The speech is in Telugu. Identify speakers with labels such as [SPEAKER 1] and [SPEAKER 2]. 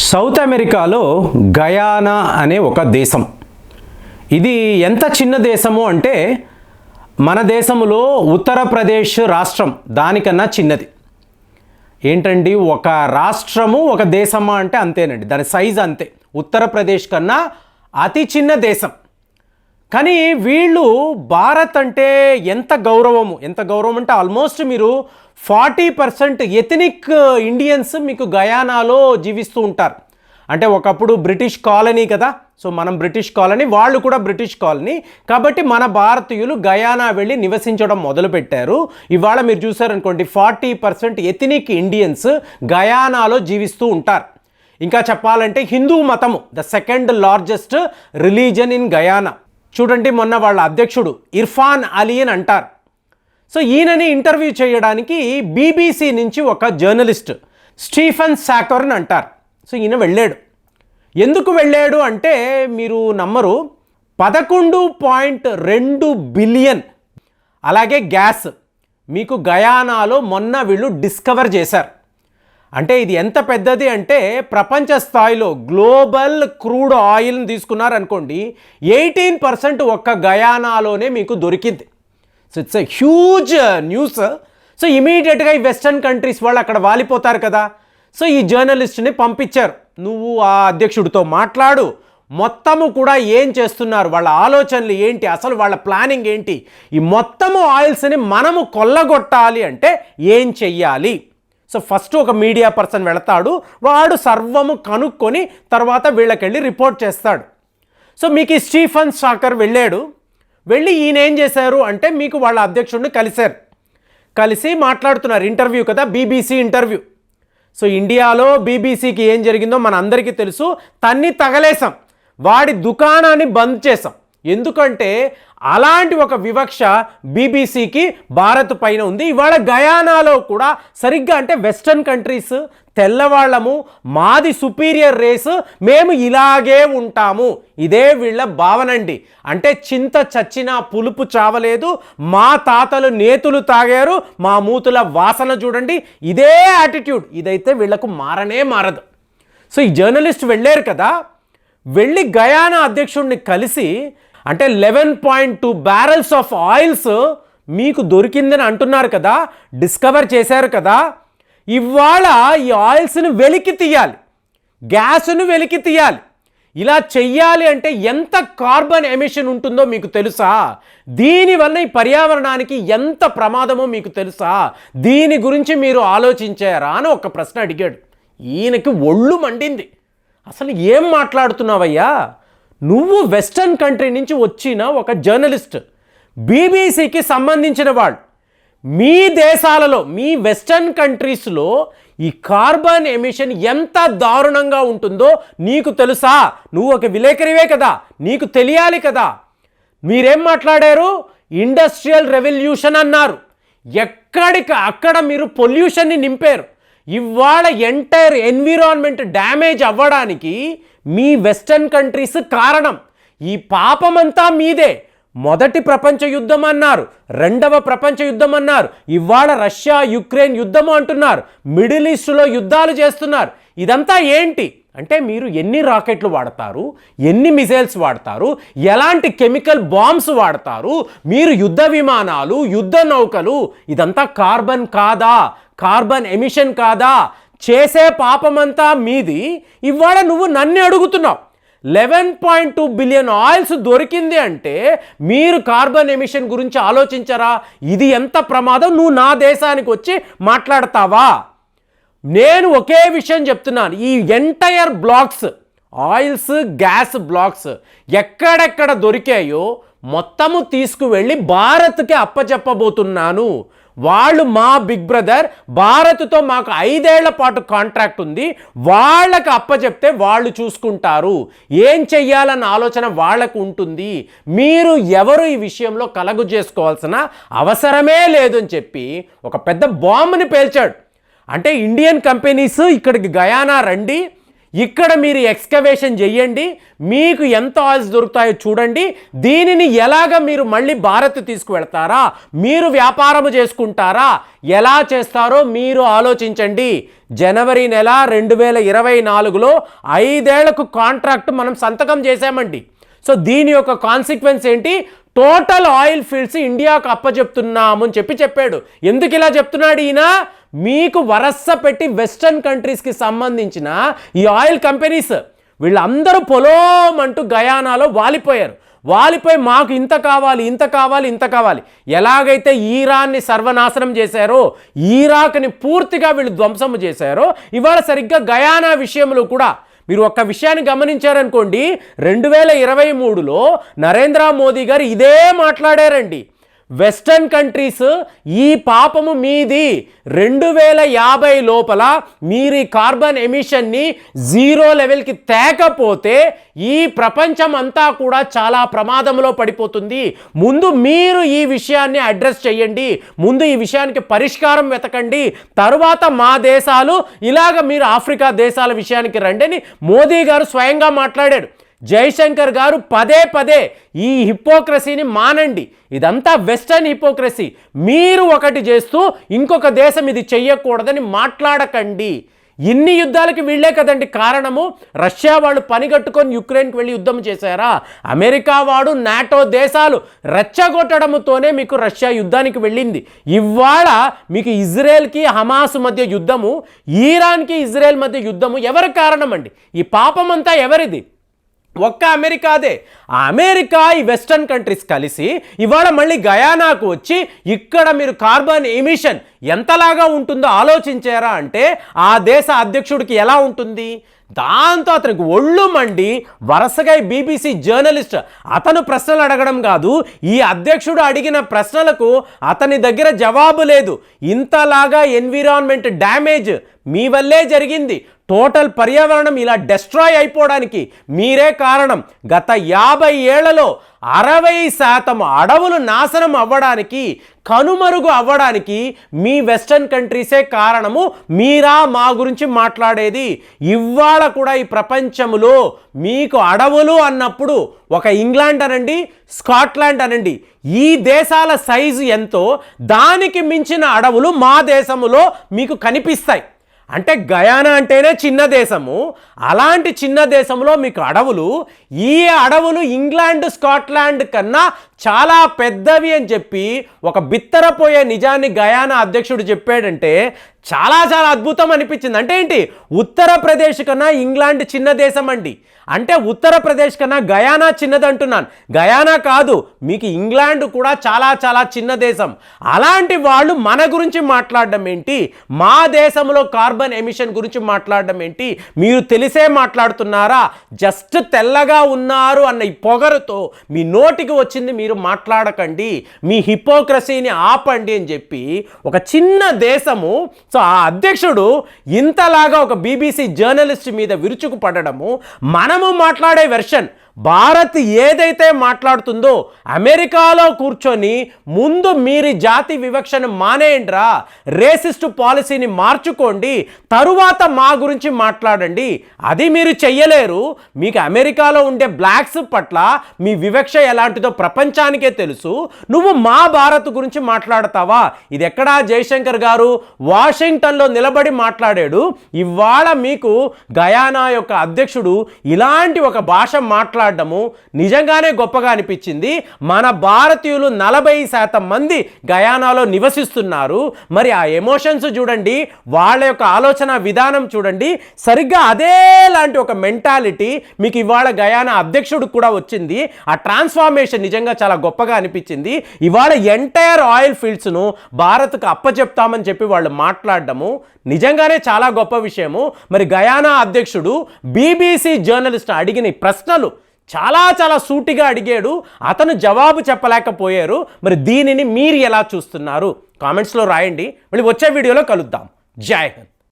[SPEAKER 1] సౌత్ అమెరికాలో గయానా అనే ఒక దేశం. ఇది ఎంత చిన్న దేశము అంటే మన దేశంలో ఉత్తరప్రదేశ్ రాష్ట్రం దానికన్నా చిన్నది. ఏంటండి, ఒక రాష్ట్రము ఒక దేశమా అంటే అంతేనండి, దాని సైజు అంతే. ఉత్తరప్రదేశ్ కన్నా అతి చిన్న దేశం. కానీ వీళ్ళు భారత్ అంటే ఎంత గౌరవం అంటే ఆల్మోస్ట్ మీరు 40% ఎథనిక్ ఇండియన్స్ మీకు గయానాలో జీవిస్తూ ఉంటారు. అంటే ఒకప్పుడు బ్రిటిష్ కాలనీ కదా, సో మనం బ్రిటిష్ కాలనీ, వాళ్ళు కూడా బ్రిటిష్ కాలనీ. కాబట్టి మన భారతీయులు గయానా వెళ్ళి నివసించడం మొదలుపెట్టారు. ఇవాళ మీరు చూసారనుకోండి, 40% ఎథనిక్ ఇండియన్స్ గయానాలో జీవిస్తూ ఉంటారు. ఇంకా చెప్పాలంటే హిందూ మతము the second largest religion in Guyana. చూడండి, మొన్న వాళ్ళ అధ్యక్షుడు ఇర్ఫాన్ అలీ అని అంటారు. సో ఈయనని ఇంటర్వ్యూ చేయడానికి బీబీసీ నుంచి ఒక జర్నలిస్ట్ స్టీఫెన్ సాకర్ అని అంటారు. సో ఈయన వెళ్ళాడు. ఎందుకు వెళ్ళాడు అంటే మీరు నమ్మరు, 11.2 బిలియన్ అలాగే గ్యాస్ మీకు గయానాలో మొన్న వీళ్ళు డిస్కవర్ చేశారు. అంటే ఇది ఎంత పెద్దది అంటే ప్రపంచ స్థాయిలో గ్లోబల్ క్రూడ్ ఆయిల్ని తీసుకున్నారనుకోండి, 18% ఒక్క గయానాలోనే మీకు దొరికింది. So it's a huge news. So ఇమీడియట్గా ఈ వెస్టర్న్ కంట్రీస్ వాళ్ళు అక్కడ వాలిపోతారు కదా. సో ఈ జర్నలిస్ట్ని పంపించారు, నువ్వు ఆ అధ్యక్షుడితో మాట్లాడు, మొత్తము కూడా ఏం చేస్తున్నారు, వాళ్ళ ఆలోచనలు ఏంటి, అసలు వాళ్ళ ప్లానింగ్ ఏంటి, ఈ మొత్తము ఆయిల్స్ని మనము కొల్లగొట్టాలి అంటే ఏం చెయ్యాలి. సో ఫస్ట్ ఒక మీడియా పర్సన్ వెళతాడు, వాడు సర్వము కనుక్కొని తర్వాత వీళ్ళకెళ్ళి రిపోర్ట్ చేస్తాడు. సో మీకు ఈ స్టీఫెన్ సాకర్ వెళ్ళి ఈయన ఏం చేశారు అంటే మీకు వాళ్ళ అధ్యక్షుడిని కలిసి మాట్లాడుతున్నారు. ఇంటర్వ్యూ కదా, బీబీసీ ఇంటర్వ్యూ. సో ఇండియాలో బీబీసీకి ఏం జరిగిందో మన అందరికీ తెలుసు. తన్ని తగలేసాం, వాడి దుకాణాన్ని బంద్ చేసాం. ఎందుకంటే అలాంటి ఒక వివక్ష బీబీసీకి భారత్ పైన ఉంది. ఇవాళ గయానాలో కూడా సరిగ్గా అంటే వెస్టర్న్ కంట్రీస్ తెల్లవాళ్ళము, మాది సుపీరియర్ రేసు, మేము ఇలాగే ఉంటాము, ఇదే వీళ్ళ భావనండి. అంటే చింత చచ్చినా పులుపు చావలేదు, మా తాతలు నేతులు తాగారు, మా మూతుల వాసన చూడండి, ఇదే యాటిట్యూడ్. ఇదైతే వీళ్ళకు మారదు. సో ఈ జర్నలిస్ట్ వెళ్ళారు కదా, వెళ్ళి గయానా అధ్యక్షుడిని కలిసి అంటే 11.2 బ్యారెల్స్ ఆఫ్ ఆయిల్స్ మీకు దొరికిందని అంటున్నారు కదా, డిస్కవర్ చేశారు కదా. ఇవాళ ఈ ఆయిల్స్ని వెలికి తీయాలి, గ్యాస్ను వెలికి తీయాలి. ఇలా చెయ్యాలి అంటే ఎంత కార్బన్ ఎమిషన్ ఉంటుందో మీకు తెలుసా? దీనివల్ల ఈ పర్యావరణానికి ఎంత ప్రమాదమో మీకు తెలుసా? దీని గురించి మీరు ఆలోచించారా అని ఒక ప్రశ్న అడిగాడు. ఈయనకి ఒళ్ళు మండింది. అసలు ఏం మాట్లాడుతున్నావయ్యా, నువ్వు వెస్టర్న్ కంట్రీ నుంచి వచ్చిన ఒక జర్నలిస్ట్, బీబీసీకి సంబంధించిన వాళ్ళు, మీ దేశాలలో మీ వెస్టర్న్ కంట్రీస్లో ఈ కార్బన్ ఎమిషన్ ఎంత దారుణంగా ఉంటుందో నీకు తెలుసా? నువ్వు ఒక విలేకరివే కదా, నీకు తెలియాలి కదా. మీరేం మాట్లాడారు? ఇండస్ట్రియల్ రెవల్యూషన్ అన్నారు. ఎక్కడికి అక్కడ మీరు పొల్యూషన్ని నింపారు. ఇవాళ ఎంటైర్ ఎన్విరాన్మెంట్ డ్యామేజ్ అవ్వడానికి మీ వెస్టర్న్ కంట్రీస్ కారణం. ఈ పాపమంతా మీదే. మొదటి ప్రపంచ యుద్ధం అన్నారు, రెండవ ప్రపంచ యుద్ధం అన్నారు, ఇవాళ రష్యా యుక్రెయిన్ యుద్ధము అంటున్నారు, మిడిల్ ఈస్ట్లో యుద్ధాలు చేస్తున్నారు. ఇదంతా ఏంటి అంటే మీరు ఎన్ని రాకెట్లు వాడతారు, ఎన్ని మిసైల్స్ వాడతారు, ఎలాంటి కెమికల్ బాంబ్స్ వాడతారు, మీరు యుద్ధ విమానాలు, యుద్ధ నౌకలు, ఇదంతా కార్బన్ కాదా, కార్బన్ ఎమిషన్ కాదా? చేసే పాపమంతా మీది. ఇవాళ నువ్వు నన్ను అడుగుతున్నావు, 11.2 బిలియన్ ఆయిల్స్ దొరికింది అంటే మీరు కార్బన్ ఎమిషన్ గురించి ఆలోచించరా? ఇది ఎంత ప్రమాదం. నువ్వు నా దేశానికి వచ్చి మాట్లాడతావా? నేను ఒకే విషయం చెప్తున్నాను, ఈ entire blocks, oils gas blocks ఎక్కడెక్కడ దొరికాయో మొత్తము తీసుకువెళ్ళి భారత్కి అప్పచెప్పబోతున్నాను. వాళ్ళు మా బిగ్ బ్రదర్, భారత్తో మాకు 5 ఏళ్ల పాటు కాంట్రాక్ట్ ఉంది, వాళ్ళకి అప్పచెప్తే వాళ్ళు చూసుకుంటారు, ఏం చెయ్యాలన్న ఆలోచన వాళ్ళకు ఉంటుంది. మీరు ఎవరు ఈ విషయంలో కలగు చేసుకోవాల్సిన అవసరమే లేదని చెప్పి ఒక పెద్ద బాంబుని పేల్చాడు. అంటే ఇండియన్ కంపెనీస్ ఇక్కడికి గయానా రండి, ఇక్కడ మీరు ఎక్స్కవేషన్ చేయండి, మీకు ఎంత ఆయిల్స్ దొరుకుతాయో చూడండి, దీనిని ఎలాగ మీరు మళ్ళీ భారత్ తీసుకువెళ్తారా, మీరు వ్యాపారం చేసుకుంటారా, ఎలా చేస్తారో మీరు ఆలోచించండి. జనవరి నెల 2024లో 5 ఏళ్లకు కాంట్రాక్ట్ మనం సంతకం చేశామండి. సో దీని యొక్క కాన్సిక్వెన్స్ ఏంటి? టోటల్ ఆయిల్ ఫీల్డ్స్ ఇండియాకు అప్పచెప్తున్నాము అని చెప్పాడు. ఎందుకు ఇలా చెప్తున్నాడు ఈయన? మీకు వరస పెట్టి వెస్టర్న్ కంట్రీస్కి సంబంధించిన ఈ ఆయిల్ కంపెనీస్ వీళ్ళందరూ పొలోమంటూ గయానాలో వాలిపోయి మాకు ఇంత కావాలి, ఇంత కావాలి, ఇంత కావాలి. ఎలాగైతే ఈరాన్ని సర్వనాశనం చేశారో, ఇరాక్ని పూర్తిగా వీళ్ళు ధ్వంసం చేశారో, ఇవాళ సరిగ్గా గయానా విషయంలో కూడా మీరు ఒక్క విషయాన్ని గమనించారనుకోండి, 2023లో నరేంద్ర మోదీ గారు ఇదే మాట్లాడారండి. వెస్టర్న్ కంట్రీస్ ఈ పాపము మీది, 2050 లోపల మీరు ఈ కార్బన్ ఎమిషన్ని 0 లెవెల్కి తేకపోతే ఈ ప్రపంచం అంతా కూడా చాలా ప్రమాదంలో పడిపోతుంది. ముందు మీరు ఈ విషయాన్ని అడ్రస్ చేయండి, ముందు ఈ విషయానికి పరిష్కారం వెతకండి, తరువాత మా దేశాలు ఇలాగ మీరు ఆఫ్రికా దేశాల విషయానికి రండి అని మోదీ గారు స్వయంగా మాట్లాడాడు. జైశంకర్ గారు పదే ఈ హిపోక్రసీని మానండి, ఇదంతా వెస్టర్న్ హిపోక్రసీ, మీరు ఒకటి చేస్తూ ఇంకొక దేశం ఇది చెయ్యకూడదని మాట్లాడకండి. ఇన్ని యుద్ధాలకి వీళ్ళే కదండి కారణము. రష్యా వాళ్ళు పనిగట్టుకొని యుక్రెయిన్కి వెళ్ళి యుద్ధం చేశారా? అమెరికా వాడు, నాటో దేశాలు రెచ్చగొట్టడంతోనే మీకు రష్యా యుద్ధానికి వెళ్ళింది. ఇవాళ మీకు ఇజ్రాయెల్కి హమాస్ మధ్య యుద్ధము, ఇరాన్కి ఇజ్రాయెల్ మధ్య యుద్ధము ఎవరి కారణం అండి? ఈ పాపమంతా ఎవరిది? ఒక్క అమెరికాదే. ఆ అమెరికా, ఈ వెస్టర్న్ కంట్రీస్ కలిసి ఇవాళ మళ్ళీ గయానాకు వచ్చి ఇక్కడ మీరు కార్బన్ ఎమిషన్ ఎంతలాగా ఉంటుందో ఆలోచించారా అంటే ఆ దేశ అధ్యక్షుడికి ఎలా ఉంటుంది? దాంతో అతనికి ఒళ్ళు మండి వరుసగా బీబీసీ జర్నలిస్ట్ అతను ప్రశ్నలు అడగడం కాదు, ఈ అధ్యక్షుడు అడిగిన ప్రశ్నలకు అతని దగ్గర జవాబు లేదు. ఇంతలాగా ఎన్విరాన్మెంట్ డ్యామేజ్ మీ వల్లే జరిగింది, టోటల్ పర్యావరణం ఇలా డెస్ట్రాయ్ అయిపోవడానికి మీరే కారణం. గత 50 ఏళ్లలో 60% అడవులు నాశనం అవ్వడానికి, కనుమరుగు అవ్వడానికి మీ వెస్టర్న్ కంట్రీసే కారణము. మీరా మా గురించి మాట్లాడేది? ఇవాళ కూడా ఈ ప్రపంచంలో మీకు అడవులు అన్నప్పుడు ఒక ఇంగ్లాండ్ అనండి, స్కాట్లాండ్ అనండి, ఈ దేశాల సైజు ఎంతో దానికి మించిన అడవులు మా దేశంలో మీకు కనిపిస్తాయి. అంటే గయానా అంటేనే చిన్న దేశము, అలాంటి చిన్న దేశంలో మీకు అడవులు, ఈ అడవులు ఇంగ్లాండ్, స్కాట్లాండ్ కన్నా చాలా పెద్దవి అని చెప్పి ఒక బిత్తరపోయే నిజాన్ని గయానా అధ్యక్షుడు చెప్పాడంటే చాలా అద్భుతం అనిపించింది. అంటే ఏంటి? ఉత్తరప్రదేశ్ కన్నా ఇంగ్లాండ్ చిన్న దేశం అండి. అంటే ఉత్తరప్రదేశ్ కన్నా గయానా చిన్నదంటున్నాను. గయానా కాదు, మీకు ఇంగ్లాండ్ కూడా చాలా చిన్న దేశం. అలాంటి వాళ్ళు మన గురించి మాట్లాడడం ఏంటి? మా దేశంలో కార్బన్ ఎమిషన్ గురించి మాట్లాడడం ఏంటి? మీరు తెలిసే మాట్లాడుతున్నారా? జస్ట్ తెల్లగా ఉన్నారు అన్న ఈ పొగరుతో మీ నోటికి వచ్చింది మీరు మాట్లాడకండి, మీ హిపోక్రసీని ఆపండి అని చెప్పి ఒక చిన్న దేశము. సో ఆ అధ్యక్షుడు ఇంతలాగా ఒక బీబీసీ జర్నలిస్ట్ మీద విరుచుకు పడడము, మనము మాట్లాడే వెర్షన్ భారత్ ఏదైతే మాట్లాడుతుందో అమెరికాలో కూర్చొని ముందు మీరు జాతి వివక్షను మానేయండిరా, రేసిస్ట్ పాలసీని మార్చుకోండి, తరువాత మా గురించి మాట్లాడండి. అది మీరు చెయ్యలేరు. మీకు అమెరికాలో ఉండే బ్లాక్స్ పట్ల మీ వివక్ష ఎలాంటిదో ప్రపంచానికే తెలుసు. నువ్వు మా భారత్ గురించి మాట్లాడతావా? ఇది ఎక్కడా జైశంకర్ గారు వాషింగ్టన్లో నిలబడి మాట్లాడాడు. ఇవాళ మీకు గయానా యొక్క అధ్యక్షుడు ఇలాంటి ఒక భాష మాట్లాడడము నిజంగానే గొప్పగా అనిపించింది. మన భారతీయులు 40% మంది గయానాలో నివసిస్తున్నారు. మరి ఆ ఎమోషన్స్ చూడండి, వాళ్ళ యొక్క ఆలోచన విధానం చూడండి, సరిగ్గా అదేలాంటి ఒక మెంటాలిటీ మీకు ఇవాళ గయానా అధ్యక్షుడు కూడా వచ్చింది. ఆ ట్రాన్స్ఫార్మేషన్ నిజంగా చాలా గొప్పగా అనిపించింది. ఇవాళ ఎంటైర్ ఆయిల్ ఫీల్డ్స్ను భారత్కు అప్పచెప్తామని చెప్పి వాళ్ళు మాట్లాడడము నిజంగానే చాలా గొప్ప విషయము. మరి గయానా అధ్యక్షుడు బీబీసీ జర్నలిస్ట్ అడిగిన ప్రశ్నలు చాలా సూటిగా అడిగాడు, అతను జవాబు చెప్పలేకపోయారు. మరి దీనిని మీరు ఎలా చూస్తున్నారు? కామెంట్స్లో రాయండి. మళ్ళీ వచ్చే వీడియోలో కలుద్దాం. జై హింద్.